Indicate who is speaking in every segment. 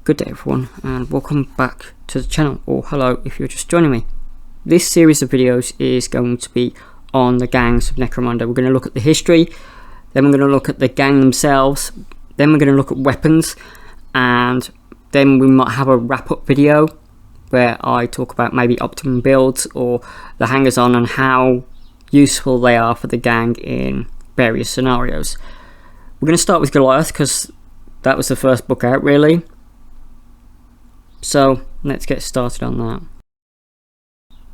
Speaker 1: Good day everyone, and welcome back to the channel, or hello if you're just joining me. This series of videos is going to be on the gangs of Necromunda. We're going to look at the history, then we're going to look at the gang themselves, then we're going to look at weapons, and then we might have a wrap-up video where I talk about maybe optimum builds or the hangers-on and how useful they are for the gang in various scenarios. We're going to start with Goliath because that was the first book out really. So let's get started on that.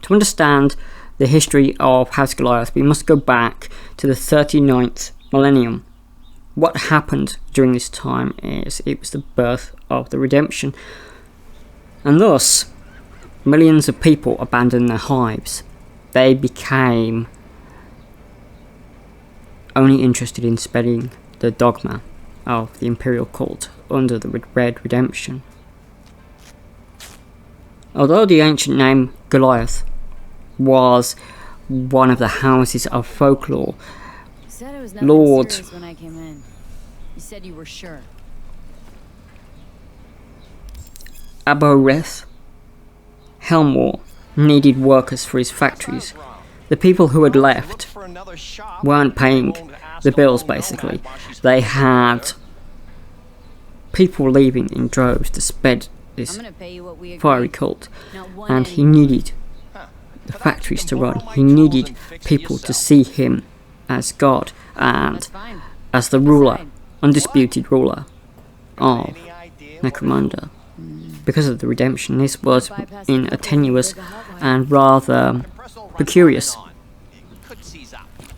Speaker 1: To understand the history of House Goliath, we must go back to the 39th millennium. What happened during this time is it was the birth of the redemption, and thus millions of people abandoned their hives. They became only interested in spreading the dogma of the imperial cult under the Red Redemption. Although the ancient name Goliath was one of the houses of folklore, Lord
Speaker 2: when I came in. You said you were sure.
Speaker 1: Aboreth Helmore needed workers for his factories. The people who had left weren't paying the bills basically. They had people leaving in droves to spread this fiery cult, and he needed the factories to run. He needed people to see him as God and as the ruler, undisputed ruler of Necromunda. Because of the redemption, this was in a tenuous and rather precarious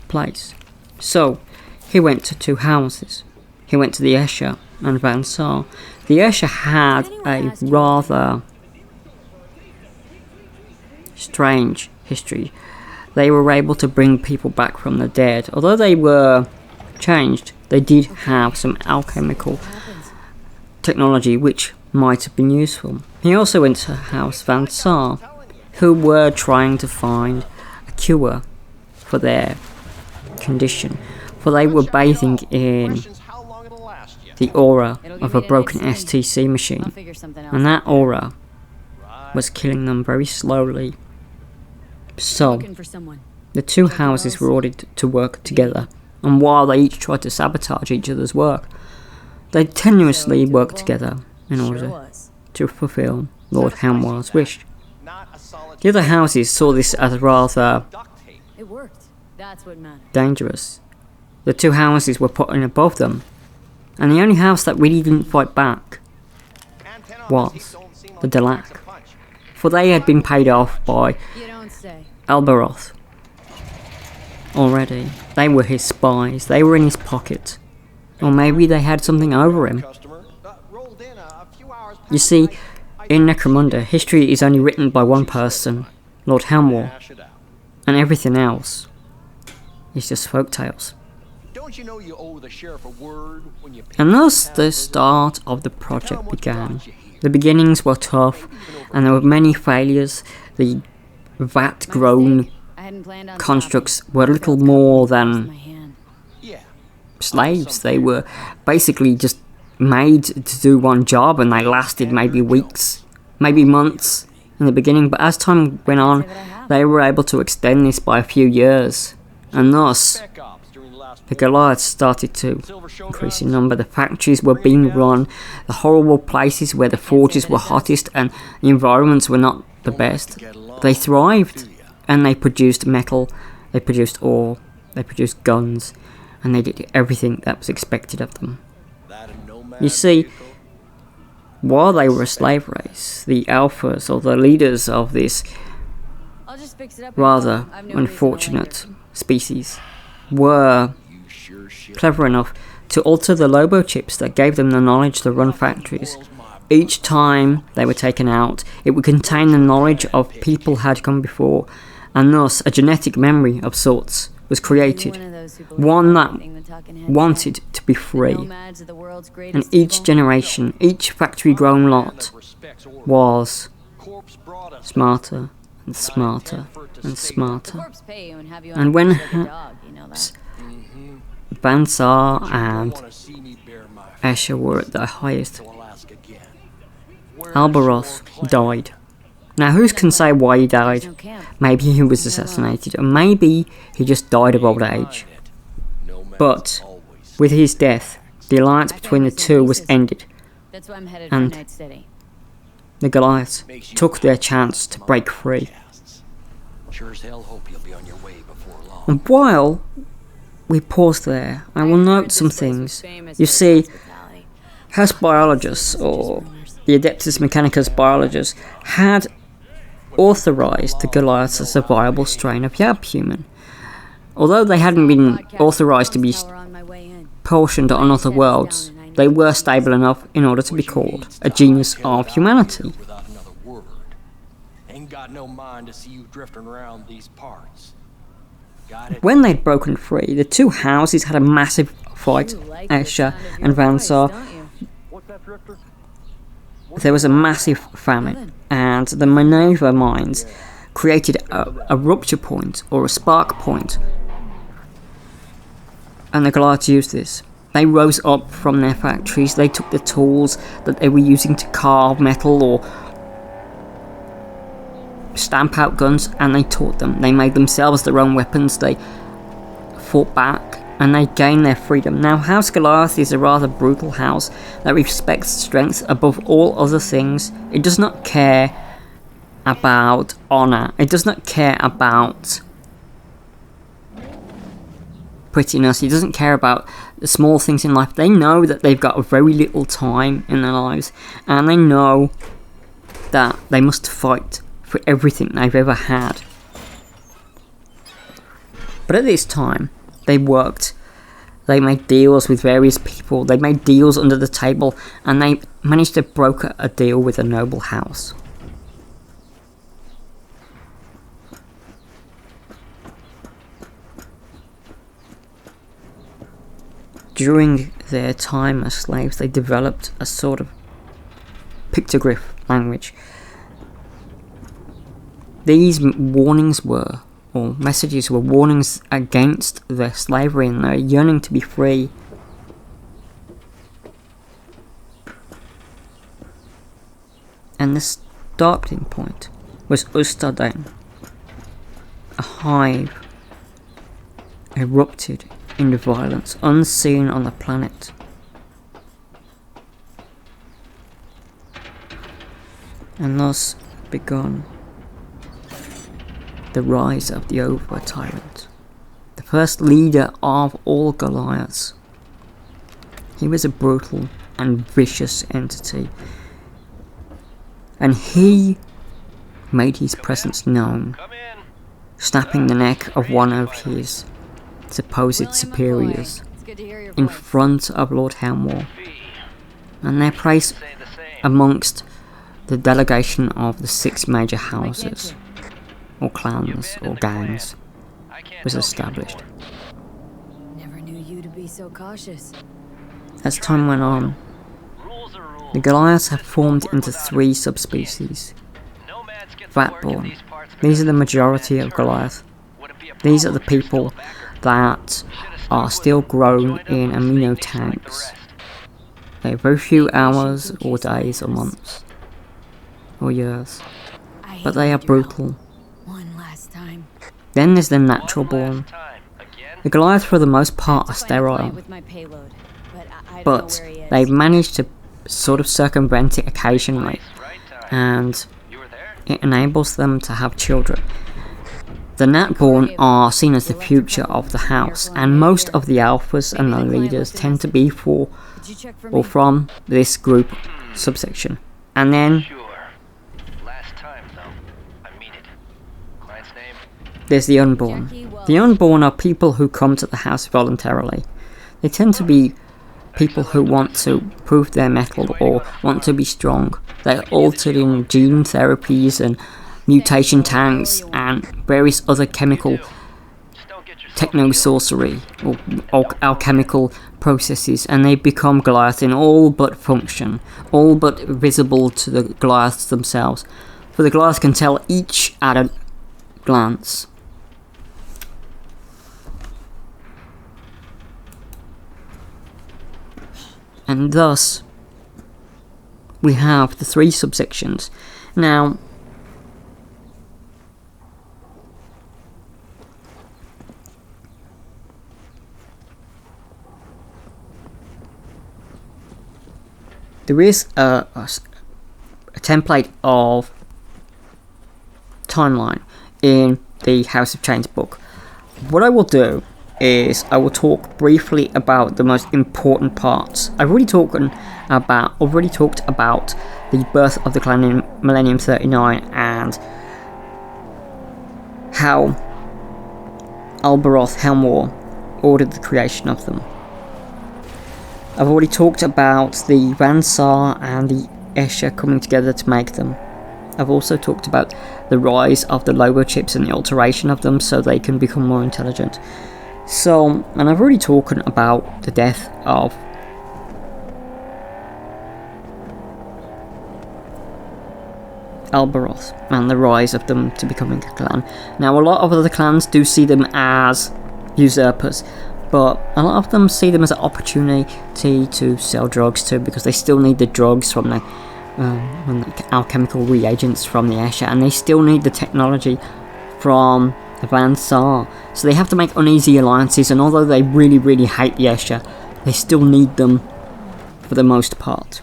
Speaker 1: place. So he went to two houses. He went to the Escher and Van Saar. The Escher had a rather strange history. They were able to bring people back from the dead. Although they were changed, they did have some alchemical technology which might have been useful. He also went to House Van Saar, who were trying to find a cure for their condition, for they were bathing in the aura of a broken STC machine, and that aura was killing them very slowly. So the two houses were ordered to work together, and while they each tried to sabotage each other's work, they tenuously worked together in order to fulfill Lord Helmore's wish. The other houses saw this as rather dangerous. The two houses were put in above them, and the only house that really didn't fight back was the Delac, for they had been paid off by Alberoth already. They were his spies, they were in his pocket, or maybe they had something over him. You see, in Necromunda, history is only written by one person, Lord Helmore, and everything else is just folktales. And thus the start of the project began. The beginnings were tough, and there were many failures. The vat-grown constructs were little more than slaves. They were basically just made to do one job, and they lasted maybe weeks, maybe months in the beginning, but as time went on, they were able to extend this by a few years, and thus the Goliaths started to increase in number. The factories were being run, the horrible places where the forges were hottest and the environments were not the best. They thrived, and they produced metal, they produced ore, they produced guns, and they did everything that was expected of them. You see, while they were a slave race, the alphas, or the leaders of this rather unfortunate species, were clever enough to alter the Lobo chips that gave them the knowledge to run factories. Each time they were taken out, it would contain the knowledge of people had come before, and thus a genetic memory of sorts was created, one that wanted to be free. And each generation, each factory-grown lot was smarter and smarter and smarter. And when Van Saar and Escher were at their highest, Albaros died. Now who can say why he died?
Speaker 2: There's no camp.
Speaker 1: Maybe he was assassinated, or maybe he just died of old age. But with his death, the alliance between the two was ended.
Speaker 2: That's why I'm headed
Speaker 1: And-
Speaker 2: for Night City.
Speaker 1: The Goliaths took their chance to break free.
Speaker 3: Sure as hell hope you'll be on your way before long.
Speaker 1: And while we pause there, I will note some things. You see, House biologists, or the Adeptus Mechanicus biologists, had authorized the Goliaths as a viable strain of Yab human. Although they hadn't been authorized to be portioned on other worlds, they were stable enough in order to be called a genius of humanity.
Speaker 3: Without another word. Ain't got no mind to see you drifting around these parts. Got it?
Speaker 1: When they'd broken free, the two houses had a massive fight, Escher and Vansar. There was a massive famine, and the Minerva mines created a rupture point, or a spark point. And the Goliaths used this. They rose up from their factories, they took the tools that they were using to carve metal or stamp out guns, and they taught them. They made themselves their own weapons, they fought back, and they gained their freedom. Now, House Goliath is a rather brutal house that respects strength above all other things. It does not care about honor. It does not care about prettiness. It doesn't care about the small things in life. They know that they've got very little time in their lives, and they know that they must fight for everything they've ever had. But at this time, they worked. They made deals with various people. They made deals under the table, and they managed to broker a deal with a noble house. During their time as slaves, they developed a sort of pictoglyph language. These warnings were, or messages were, warnings against their slavery and their yearning to be free. And the starting point was Ustaden. A hive erupted into violence unseen on the planet. And thus begun the rise of the Over-Tyrant, the first leader of all Goliaths. He was a brutal and vicious entity, and he made his presence known, snapping the neck of one of his supposed superiors in front of Lord Helmore, and their place amongst the delegation of the 6 major houses, or clans, or gangs, was established.
Speaker 2: Never knew you to be so cautious.
Speaker 1: As time went on, the Goliaths have formed into 3 subspecies. Vatborn. These are the majority of Goliath. These are the people that are still grown in amino tanks. They have very few hours, or days, or months, or years, but they are brutal.
Speaker 2: One last time.
Speaker 1: Then there's the natural born. The Goliath for the most part are
Speaker 2: Find a client
Speaker 1: sterile,
Speaker 2: with my payload, but I don't
Speaker 1: but
Speaker 2: know where he is.
Speaker 1: they've managed to sort of circumvent it occasionally, and it enables them to have children. The Natborn are seen as the future of the house, and most of the alphas and the leaders tend to be for
Speaker 2: Did you check for
Speaker 1: or
Speaker 2: me?
Speaker 1: from this group subsection. And then
Speaker 3: Sure. Last time, though. I mean it. Client's name?
Speaker 1: there's the Unborn. The Unborn are people who come to the house voluntarily. They tend to be people who want to prove their mettle or want to be strong. They're altered in gene therapies and mutation tanks and various other chemical techno-sorcery or alchemical processes, and they become Goliath in all but function, all but visible to the Goliaths themselves, for the Goliath can tell each at a glance. And thus, we have the 3 subsections. Now, there is a template of timeline in the House of Chains book. What I will do is I will talk briefly about the most important parts. I've already talked about the birth of the clan in Millennium 39 and how Alberoth Helmwar ordered the creation of them. I've already talked about the Vansar and the Escher coming together to make them. I've also talked about the rise of the Lobo chips and the alteration of them so they can become more intelligent. So, and I've already talked about the death of Alberoth and the rise of them to becoming a clan. Now, a lot of other clans do see them as usurpers, but a lot of them see them as an opportunity to sell drugs too, because they still need the drugs from the alchemical reagents from the Escher, and they still need the technology from the Vansar. So they have to make uneasy alliances, and although they really, really hate the Escher, they still need them for the most part.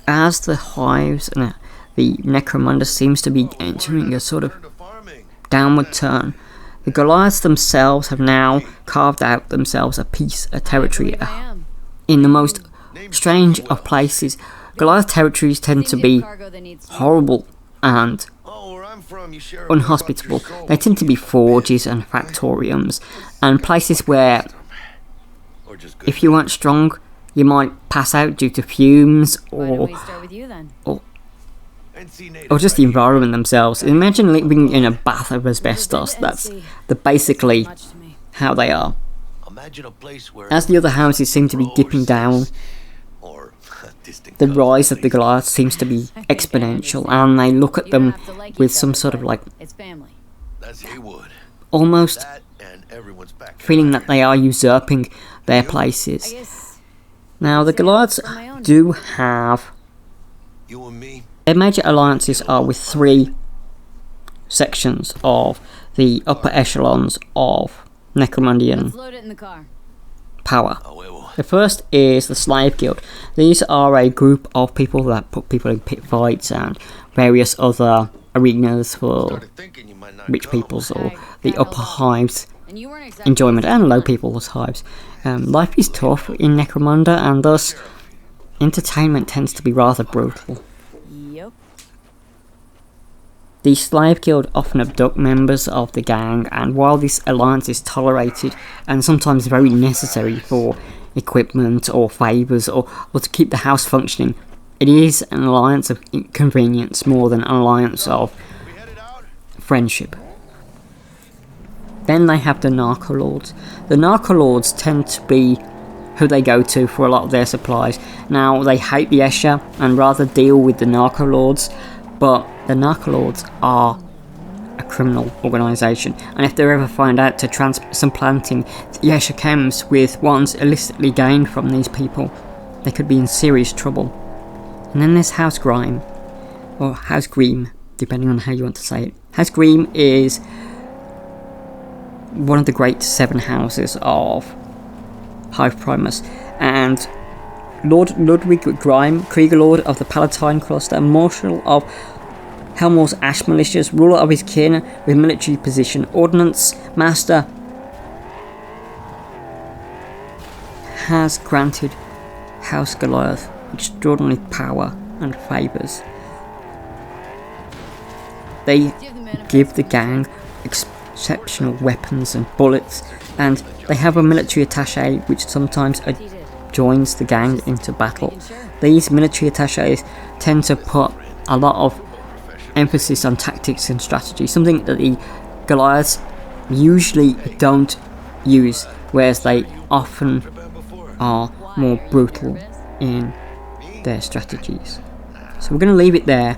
Speaker 1: As the hives and the Necromunda seems to be entering a sort of downward turn, the Goliaths themselves have now carved out themselves a territory in the most strange of places. Goliath territories tend to be horrible and unhospitable. They tend to be forges and factoriums and places where, if you weren't strong, you might pass out due to fumes or just the environment themselves. Imagine living in a bath of asbestos. That's basically how they are. As the other houses seem to be dipping down, the rise of the Goliath seems to be exponential, and they look at them with some sort of like almost feeling that they are usurping their places. Now, the Goliaths do have... Their major alliances are with 3 sections of the upper echelons of Necromundian power. The first is the Slave Guild. These are a group of people that put people in pit fights and various other arenas for rich peoples or the upper hives enjoyment, and low people's hives. Life is tough in Necromunda, and thus entertainment tends to be rather brutal. The Slave Guild often abduct members of the gang, and while this alliance is tolerated and sometimes very necessary for equipment or favours or to keep the house functioning, it is an alliance of inconvenience more than an alliance of friendship. Then they have the Narco Lords. The Narco Lords tend to be who they go to for a lot of their supplies. Now, they hate the Escher and rather deal with the Narco Lords, but the Narco Lords are a criminal organisation, and if they ever find out to supplanting the Escher chems with ones illicitly gained from these people, they could be in serious trouble. And then there's House Grime, or House Greem, depending on how you want to say it. House Greem is one of the great 7 houses of Hive Primus, and Lord Ludwig Grime, Krieger Lord of the Palatine Cluster, Marshal of Helmwar's Ash Militias, ruler of his kin with military position, Ordnance Master, has granted House Goliath extraordinary power and favours. They give the gang exceptional weapons and bullets, and they have a military attaché which sometimes joins the gang into battle. These military attachés tend to put a lot of emphasis on tactics and strategy, something that the Goliaths usually don't use, whereas they often are more brutal in their strategies. So we're going to leave it there.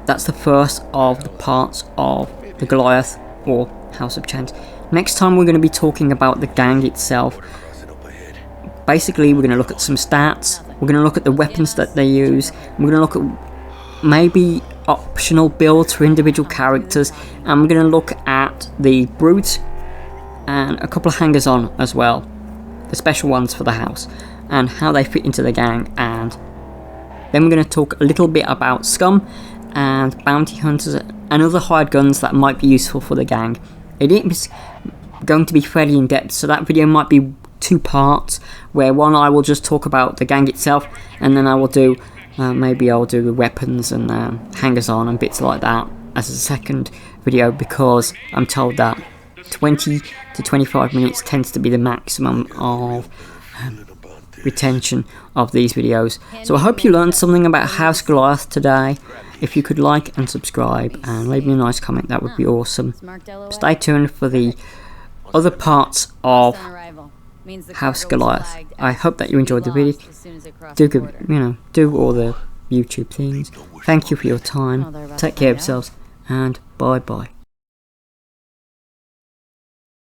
Speaker 1: that's the first of the parts of the Goliath or House of Chains. Next time we're going to be talking about the gang itself. Basically, we're going to look at some stats, we're going to look at the weapons that they use, we're going to look at maybe optional builds for individual characters, and we're going to look at the brutes and a couple of hangers on as well, the special ones for the house, and how they fit into the gang. And then we're going to talk a little bit about scum and bounty hunters and other hired guns that might be useful for the gang. It is going to be fairly in depth, so that video might be 2 parts, where one I will just talk about the gang itself, and then I will do maybe I'll do the weapons and hangers on and bits like that as a second video, because I'm told that 20 to 25 minutes tends to be the maximum of retention of these videos. So I hope you learned something about House Goliath today. If you could like and subscribe and leave me a nice comment, that would be awesome. Stay tuned for the other parts of House Goliath. I hope that you enjoyed the video. Do all the YouTube things. Thank you for your time. Take care of yourselves, and bye bye.